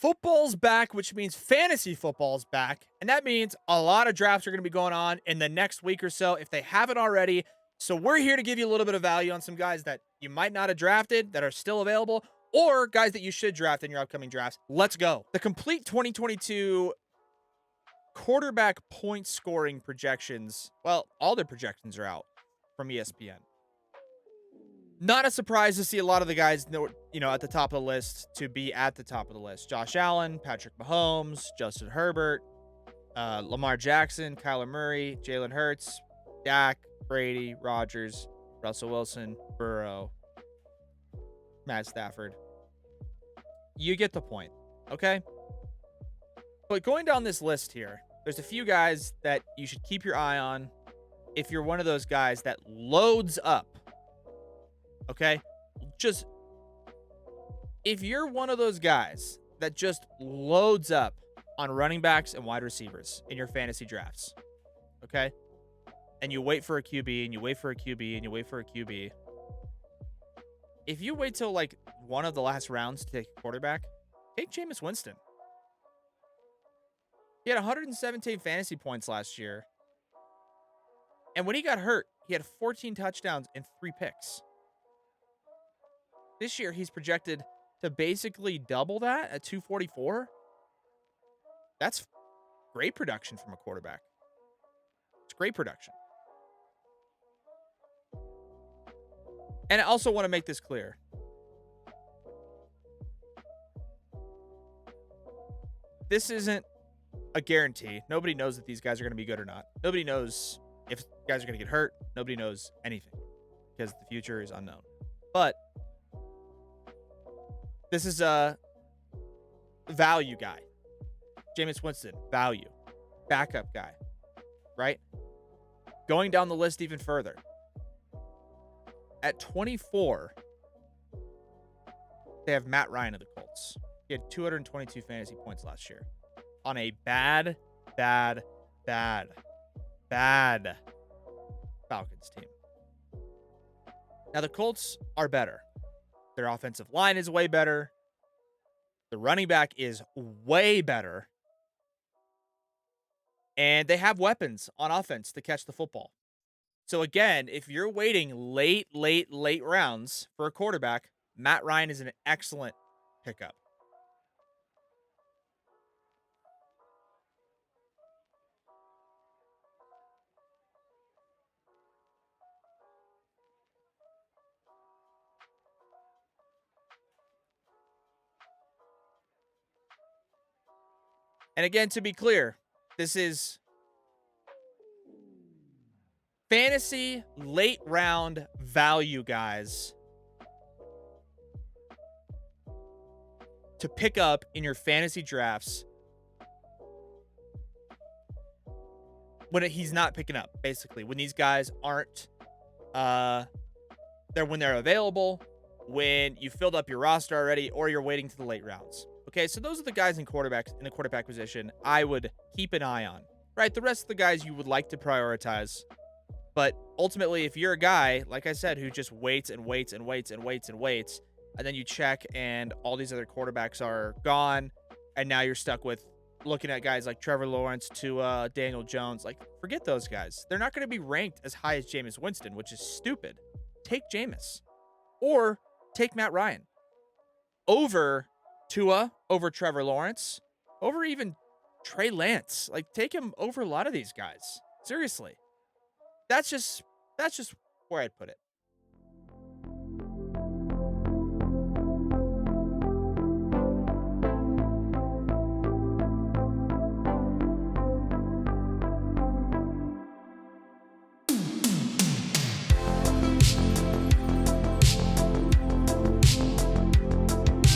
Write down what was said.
Football's back, which means fantasy football's back. And that means a lot of drafts are going to be going on in the next week or so if they haven't already. So we're here to give you a little bit of value on some guys that you might not have drafted that are still available, or guys that you should draft in your upcoming drafts. Let's go. The complete 2022 quarterback point scoring projections, well, all their projections are out from ESPN. Not a surprise to see a lot of the guys, at the top of the list to be at the top of the list. Josh Allen, Patrick Mahomes, Justin Herbert, Lamar Jackson, Kyler Murray, Jalen Hurts, Dak, Brady, Rodgers, Russell Wilson, Burrow, Matt Stafford. You get the point, okay? But going down this list here, there's a few guys that you should keep your eye on if you're one of those guys that loads up. Okay? Just if you're one of those guys that just loads up on running backs and wide receivers in your fantasy drafts, okay? And you wait for a QB and you wait for a QB and you wait for a QB. If you wait till like one of the last rounds to take a quarterback, take Jameis Winston. He had 117 fantasy points last year. And when he got hurt, he had 14 touchdowns and 3 picks. This year, he's projected to basically double that at 244. That's great production from a quarterback. It's great production. And I also want to make this clear. This isn't a guarantee. Nobody knows that these guys are going to be good or not. Nobody knows if guys are going to get hurt. Nobody knows anything because the future is unknown. But this is a value guy. Jameis Winston, value. Backup guy, right? Going down the list even further. At 24, they have Matt Ryan of the Colts. He had 222 fantasy points last year on a bad Falcons team. Now, the Colts are better. Their offensive line is way better. The running back is way better. And they have weapons on offense to catch the football. So again, if you're waiting late rounds for a quarterback, Matt Ryan is an excellent pickup. And again, to be clear, this is fantasy late round value, guys, to pick up in your fantasy drafts when he's not picking up, basically. When these guys aren't, when they're available, when you filled up your roster already, or you're waiting to the late rounds. Okay, so those are the guys in the quarterback position I would keep an eye on, right? The rest of the guys you would like to prioritize. But ultimately, if you're a guy, like I said, who just waits, and then you check and all these other quarterbacks are gone, and now you're stuck with looking at guys like Trevor Lawrence to Daniel Jones, like, forget those guys. They're not going to be ranked as high as Jameis Winston, which is stupid. Take Jameis. Or take Matt Ryan. Over Tua, over Trevor Lawrence, over even Trey Lance. Like, take him over a lot of these guys. Seriously. That's just where I'd put it.